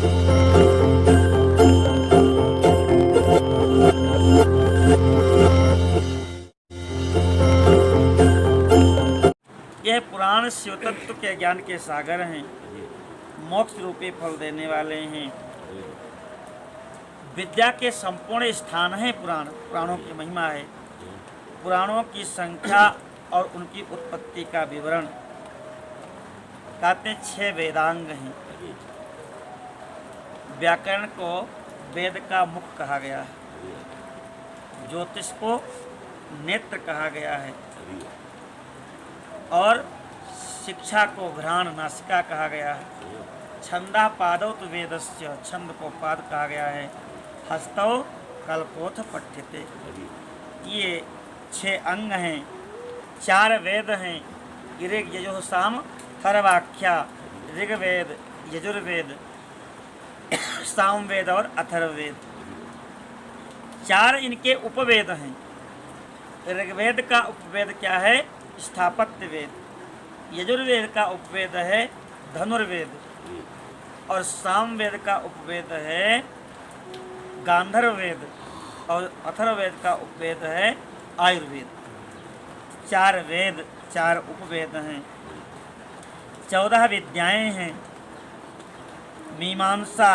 यह पुराण शिव तत्व के ज्ञान के सागर हैं, मोक्ष रूपी फल देने वाले हैं, विद्या के संपूर्ण स्थान है। पुराणों की महिमा है। पुराणों की संख्या और उनकी उत्पत्ति का विवरण कहते हैं। 6 वेदांग हैं। व्याकरण को वेद का मुख कहा गया है, ज्योतिष को नेत्र कहा गया है, और शिक्षा को घ्राण नासिका कहा गया है। छंदा पादौ तो वेदस्य, छंद को पाद कहा गया है। हस्तौ कल्पोथ पठ्यते। ये 6 अंग हैं। 4 वेद हैं, ऋग यजुः साम अथर्वाख्या। ऋग्वेद, यजुर्वेद, सामवेद और अथर्ववेद। 4 इनके उपवेद हैं। ऋग्वेद का उपवेद क्या है? स्थापत्य वेद। यजुर्वेद का उपवेद है धनुर्वेद, और सामवेद का उपवेद है गांधर्व वेद, और अथर्ववेद का उपवेद है आयुर्वेद। 4 वेद, 4 उपवेद हैं। 14 विद्याएं हैं। मीमांसा,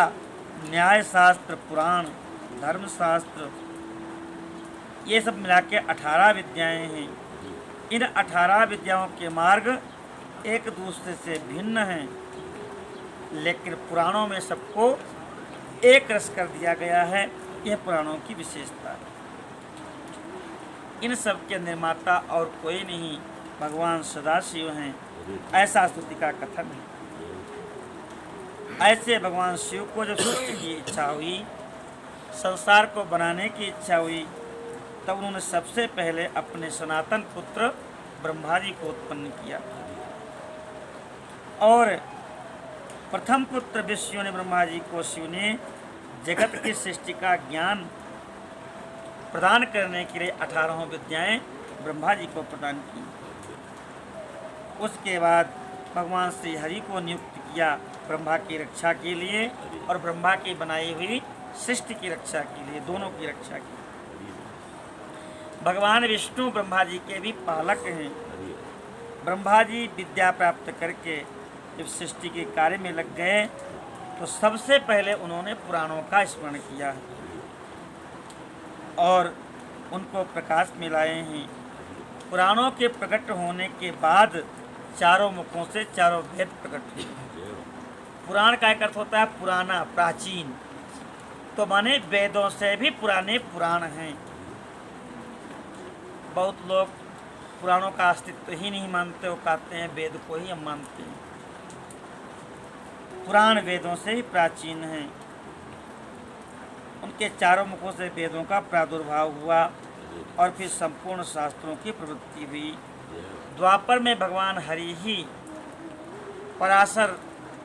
न्याय शास्त्र, पुराण, धर्मशास्त्र, ये सब मिला के 18 विद्याएं हैं। इन 18 विद्याओं के मार्ग एक दूसरे से भिन्न हैं, लेकिन पुराणों में सबको एक रस कर दिया गया है। यह पुराणों की विशेषता है। इन सब के निर्माता और कोई नहीं, भगवान सदाशिव हैं, ऐसा स्तुति का कथन है। ऐसे भगवान शिव को जब सृष्टि की इच्छा हुई, संसार को बनाने की इच्छा हुई, तब उन्होंने सबसे पहले अपने सनातन पुत्र ब्रह्मा जी को उत्पन्न किया। और प्रथम पुत्र विष्णु ने ब्रह्मा जी को शिव ने जगत की सृष्टि का ज्ञान प्रदान करने के लिए 18 विद्याएं ब्रह्मा जी को प्रदान की। उसके बाद भगवान श्री हरि को नियुक्त किया ब्रह्मा की रक्षा के लिए और ब्रह्मा की बनाई हुई सृष्टि की रक्षा के लिए, दोनों की रक्षा की। भगवान विष्णु ब्रह्मा जी के भी पालक हैं। ब्रह्मा जी विद्या प्राप्त करके जब सृष्टि के कार्य में लग गए, तो सबसे पहले उन्होंने पुराणों का स्मरण किया और उनको प्रकाश में लाए हैं। पुराणों के प्रकट होने के बाद चारों मुखों से चारों वेद प्रकट हुए। पुराण का एक अर्थ होता है पुराना, प्राचीन, तो माने वेदों से भी पुराने पुराण हैं। बहुत लोग पुराणों का अस्तित्व ही नहीं मानते, वो कहते हैं वेद को ही हम मानते हैं। पुराण वेदों से ही प्राचीन हैं। उनके चारों मुखों से वेदों का प्रादुर्भाव हुआ और फिर संपूर्ण शास्त्रों की प्रवृत्ति हुई। द्वापर में भगवान हरि ही पराशर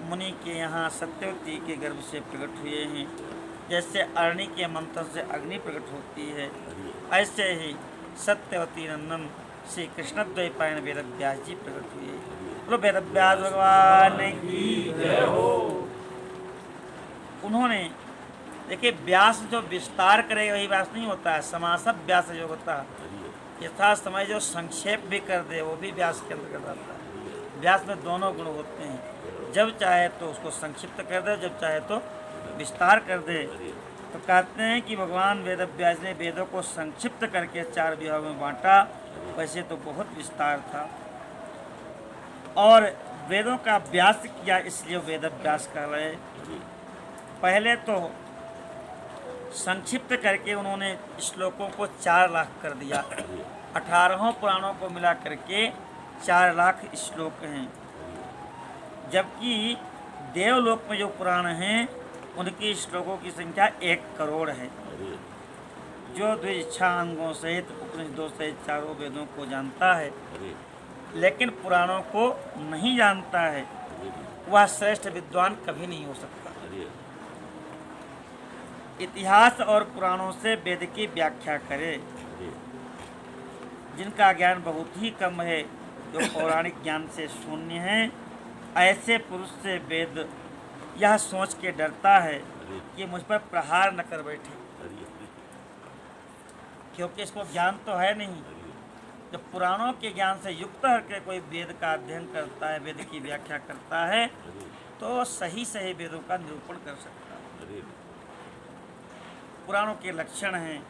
मुनि के यहाँ सत्यवती के गर्भ से प्रकट हुए हैं। जैसे अरणी के मंथन से अग्नि प्रकट होती है, ऐसे ही सत्यवती नंदन श्री कृष्ण द्वैपायन वेद व्यास जी प्रकट हुए। बोलो वेद व्यास भगवान की जय हो। उन्होंने देखिए, व्यास जो विस्तार करे वही व्यास नहीं होता है, समासव व्यास जो होता है, यथा समय जो संक्षेप भी कर दे वो भी व्यास के अंतर्गत आता है। व्यास में दोनों गुण होते हैं, जब चाहे तो उसको संक्षिप्त कर दे, जब चाहे तो विस्तार कर दे। तो कहते हैं कि भगवान वेद व्यास ने वेदों को संक्षिप्त करके 4 विभागों में बांटा। वैसे तो बहुत विस्तार था, और वेदों का व्यास किया, इसलिए वेद व्यास कह रहे। पहले तो संक्षिप्त करके उन्होंने श्लोकों को 4 लाख कर दिया। 18 पुराणों को मिला करके 4 लाख श्लोक हैं, जबकि देवलोक में जो पुराण हैं उनकी श्लोकों की संख्या 1 करोड़ है। जो द्विजच्छा अंगों सहित उपनिषदों सहित चारों वेदों को जानता है, लेकिन पुराणों को नहीं जानता है, वह श्रेष्ठ विद्वान कभी नहीं हो सकता। इतिहास और पुराणों से वेद की व्याख्या करे। जिनका ज्ञान बहुत ही कम है, जो पौराणिक ज्ञान से शून्य है, ऐसे पुरुष से वेद यह सोच के डरता है अरे कि मुझ पर प्रहार न कर बैठे, अरे क्योंकि इसको ज्ञान तो है नहीं। अरे जब पुराणों के ज्ञान से युक्त होकर कोई वेद का अध्ययन करता है, वेद की व्याख्या करता है, अरे तो सही सही वेदों का निरूपण कर सकता है। अरे पुराणों के लक्षण हैं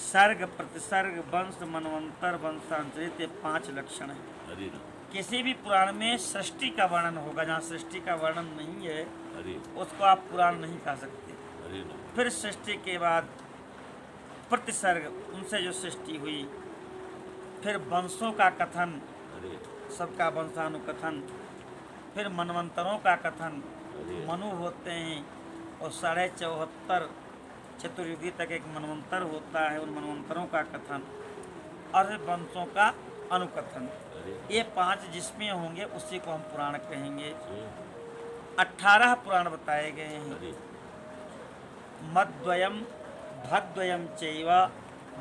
सर्ग, प्रतिसर्ग, वंश, मनवंतर, वंशांतरित, ये 5 लक्षण हैं। अरे किसी भी पुराण में सृष्टि का वर्णन होगा, जहाँ सृष्टि का वर्णन नहीं है अरे उसको आप पुराण नहीं कह सकते। अरे फिर सृष्टि के बाद प्रतिसर्ग, उनसे जो सृष्टि हुई, फिर वंशों का कथन, अरे सबका वंशानुकथन, फिर मनवंतरों का कथन, अरे मनु होते हैं और 74.5 चतुर्युगी तक एक मनवंतर होता है, उन मनवंतरों का कथन और फिर वंशों का अनुकथन। अरे ये 5 जिसमें होंगे उसी को हम पुराण कहेंगे। अरे 18 पुराण बताए गए हैं। अरे मद्वयम भद्वयम चैव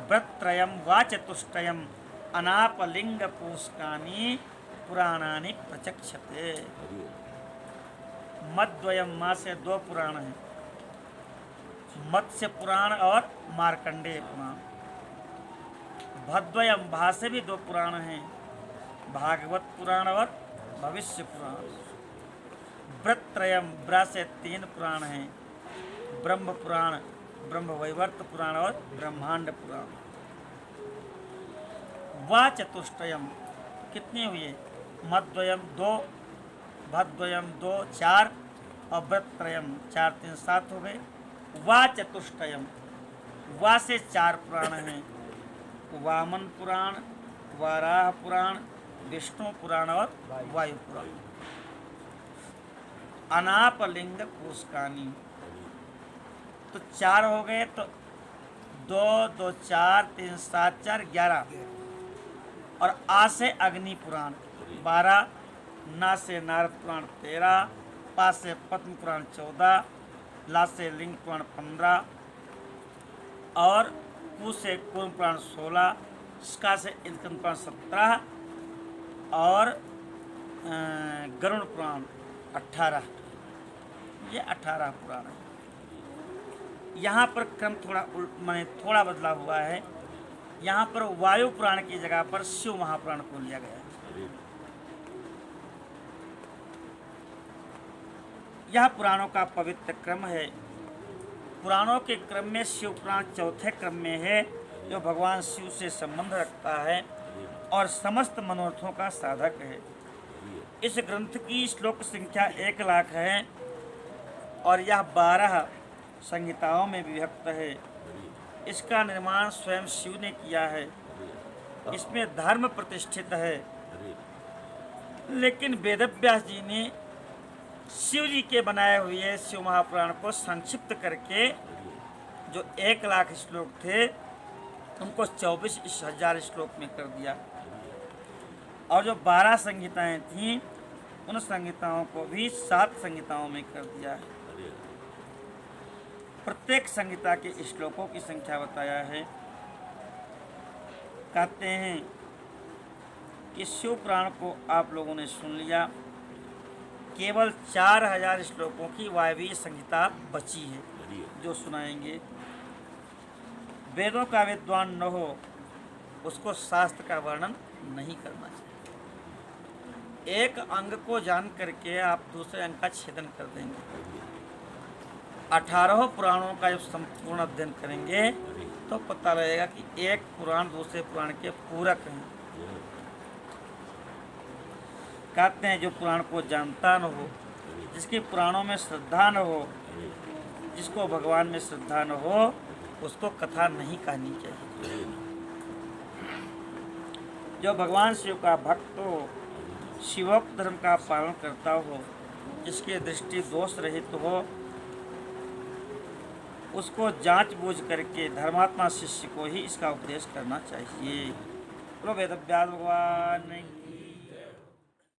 व्रत्रयम वा चतुष्टयम अनापलिंग पुष्कानि पुराणानि प्रचक्षते। अरे मद्वयम, माँ से 2 पुराण हैं, मत्स्य पुराण और मार्कंडेय पुराण। भद्वयम, भा से भी 2 पुराण हैं, भागवत पुराण और भविष्य पुराण। व्रत्रयम, ब्रा से 3 पुराण हैं, ब्रह्म पुराण, ब्रह्म वैवर्त पुराण और ब्रह्मांड पुराण। वा चतुष्टयम, कितने हुए? मद्वयम 2, भद्वयम 2, 4 और व्रत्रयम 4 3 7 हो गए। वा चतुष्टयम, वा से 4 पुराण हैं, वामन पुराण, वाराह पुराण, विष्णु पुराण और वायु पुराण। अनापलिंग पुष्कानि, तो 4 हो गए, तो 2 2 4 3 7 4 11। और आ से अग्नि पुराण 12, ना से नारद पुराण 13, पा से पद्म पुराण 14, ला से लिंग पुराण 15 और कु से कूर्म पुराण 16, स्का से इंद्रकंद पुराण 17 और गरुड़ पुराण 18। ये 18 पुराण है। यहाँ पर क्रम थोड़ा माने थोड़ा बदला हुआ है। यहाँ पर वायु पुराण की जगह पर शिव महापुराण को लिया गया है। यह पुराणों का पवित्र क्रम है। पुराणों के क्रम में शिव पुराण 4थे क्रम में है, जो भगवान शिव से संबंध रखता है और समस्त मनोरथों का साधक है। इस ग्रंथ की श्लोक संख्या 1 लाख है और यह 12 संहिताओं में विभक्त है। इसका निर्माण स्वयं शिव ने किया है। इसमें धर्म प्रतिष्ठित है, लेकिन वेदव्यास जी ने शिव जी के बनाए हुए शिव महापुराण को संक्षिप्त करके जो 1 लाख श्लोक थे उनको 24,000 श्लोक में कर दिया और जो 12 संहिताएं थीं उन संहिताओं को भी 7 संहिताओं में कर दिया है। प्रत्येक संहिता के श्लोकों की संख्या बताया है। कहते हैं कि शिव पुराण को आप लोगों ने सुन लिया, केवल 4000 श्लोकों की वायवीय संहिता बची है जो सुनाएंगे। वेदों का विद्वान न हो उसको शास्त्र का वर्णन नहीं करना चाहिए। एक अंग को जान करके आप दूसरे अंग का छेदन कर देंगे। 18 पुराणों का जब संपूर्ण अध्ययन करेंगे तो पता लगेगा कि एक पुराण दूसरे पुराण के पूरक हैं। कहते हैं जो पुराण को जानता न हो, जिसके पुराणों में श्रद्धा न हो, जिसको भगवान में श्रद्धा न हो, उसको कथा नहीं कहनी चाहिए। जो भगवान शिव का भक्त हो, शिवोक्त धर्म का पालन करता हो, जिसकी दृष्टि दोष रहित हो, उसको जांच बूझ करके धर्मात्मा शिष्य को ही इसका उपदेश करना चाहिए। बोलो वेदव्यास भगवान